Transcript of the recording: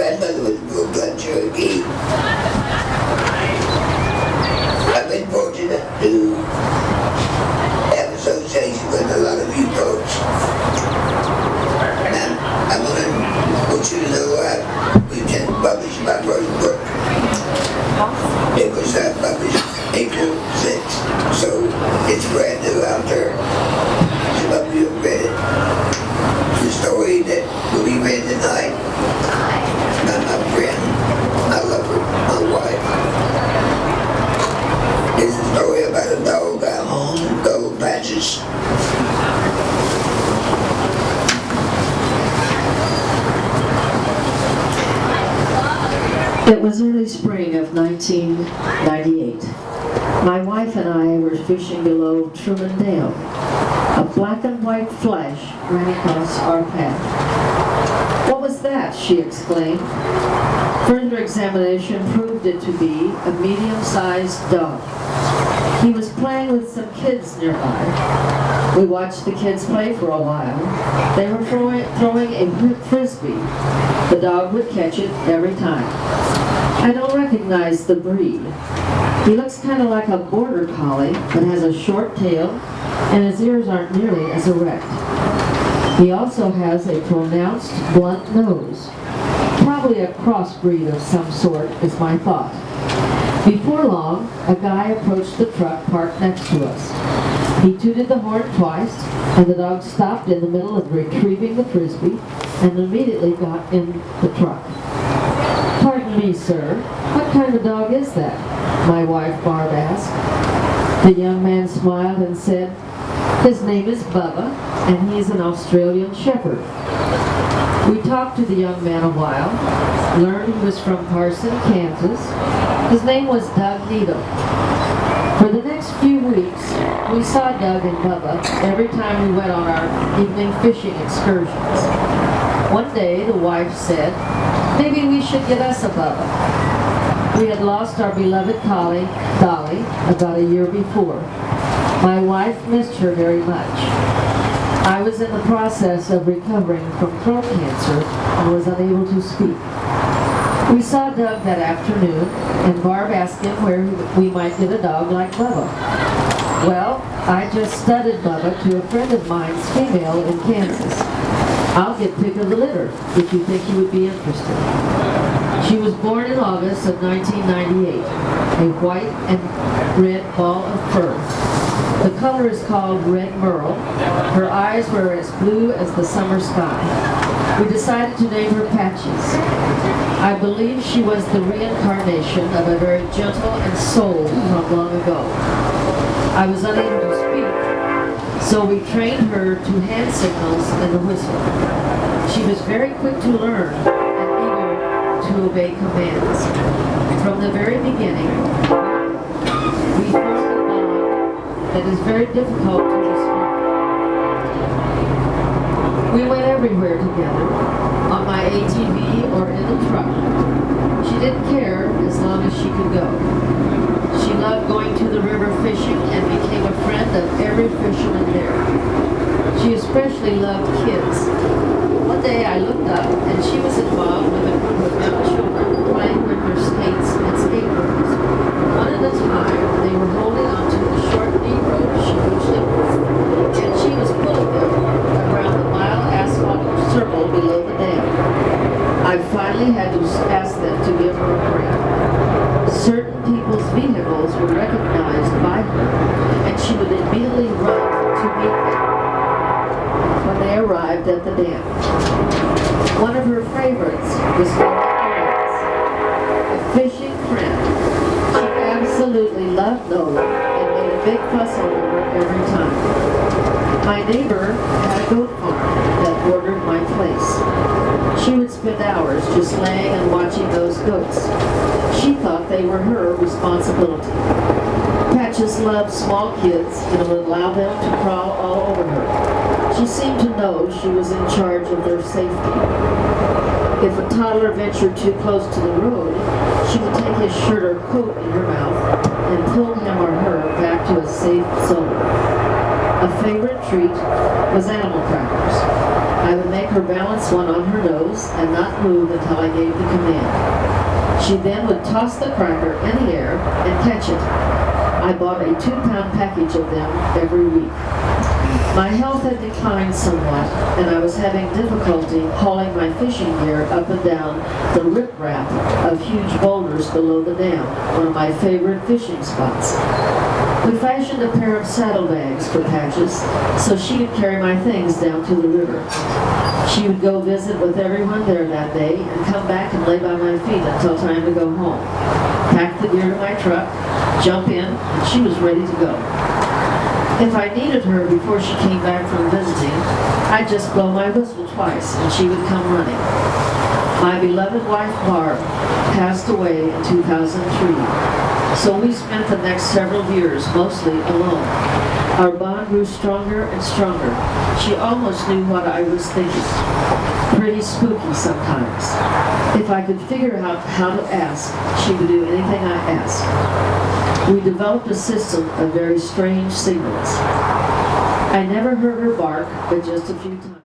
grandmother was a full-blood Cherokee. I've been fortunate to have association with a lot of you folks. And I'm going to want you to know we just published my first book. It was published April 6th, so it's brand new out there. Some of you have read it. The story that will be read tonight by my friend, my lover, my wife. It's a story about a dog I own called Patches. It was early spring of 1998. My wife and I were fishing below Truman Dam. A black and white flash ran across our path. "What was that?" she exclaimed. Further examination proved it to be a medium-sized dog. He was playing with some kids nearby. We watched the kids play for a while. They were throwing a frisbee. The dog would catch it every time. I don't recognize the breed. He looks kind of like a border collie, but has a short tail, and his ears aren't nearly as erect. He also has a pronounced blunt nose. Probably a crossbreed of some sort, is my thought. Before long, a guy approached the truck parked next to us. He tooted the horn twice, and the dog stopped in the middle of retrieving the frisbee and immediately got in the truck. "Pardon me, sir, what kind of dog is that?" my wife Barb asked. The young man smiled and said, "His name is Bubba, and he is an Australian Shepherd." We talked to the young man a while, learned he was from Carson, Kansas. His name was Doug Needham. For the next few weeks, we saw Doug and Bubba every time we went on our evening fishing excursions. One day, the wife said, "Maybe we should get us a Bubba." We had lost our beloved collie, Dolly, about a year before. My wife missed her very much. I was in the process of recovering from throat cancer and was unable to speak. We saw Doug that afternoon, and Barb asked him where we might get a dog like Bubba. "Well, I just studded Bubba to a friend of mine's female in Kansas. I'll get pick of the litter if you think you would be interested." She was born in August of 1998, a white and red ball of fur. The color is called Red Merle. Her eyes were as blue as the summer sky. We decided to name her Patches. I believe she was the reincarnation of a very gentle and soul from long ago. I was unable to speak, so we trained her to hand signals and a whistle. She was very quick to learn and eager to obey commands. From the very beginning, we formed a bond that is very difficult to describe. We went everywhere together, on my ATV or in the truck. She didn't care as long as she could go. She loved going to the river fishing and became a friend of every fisherman there. She especially loved kids. One day I looked up and she was involved with a group of young children playing with their skates and skateboards. One at a time, they were holding onto the short knee rope she pushed them with, and she was pulling them around the mile asphalt circle below the dam. I finally had to ask them to give her a break. Certain people's vehicles were recognized by her, and she would immediately run to meet them when they arrived at the dam. One of her favorites was Lela, a fishing friend. She absolutely loved Nola and made a big fuss over her every time. My neighbor had a goat farm that bordered my place. She would spend hours just laying and watching those goats. She thought they were her responsibility. Patches loved small kids and would allow them to crawl all over her. She seemed to know she was in charge of their safety. If a toddler ventured too close to the road, she would take his shirt or coat in her mouth and pull him or her back to a safe zone. A favorite treat was animal crackers. I would make her balance one on her nose and not move until I gave the command. She then would toss the cracker in the air and catch it. I bought a 2-pound package of them every week. My health had declined somewhat, and I was having difficulty hauling my fishing gear up and down the riprap of huge boulders below the dam, one of my favorite fishing spots. We fashioned a pair of saddlebags for Patches so she could carry my things down to the river. She would go visit with everyone there that day and come back and lay by my feet until time to go home. Pack the gear to my truck, jump in, and she was ready to go. If I needed her before she came back from visiting, I'd just blow my whistle twice and she would come running. My beloved wife Barb passed away in 2003, so we spent the next several years mostly alone. Our bond grew stronger and stronger. She almost knew what I was thinking. Pretty spooky sometimes. If I could figure out how to ask, she would do anything I asked. We developed a system of very strange signals. I never heard her bark, but just a few times.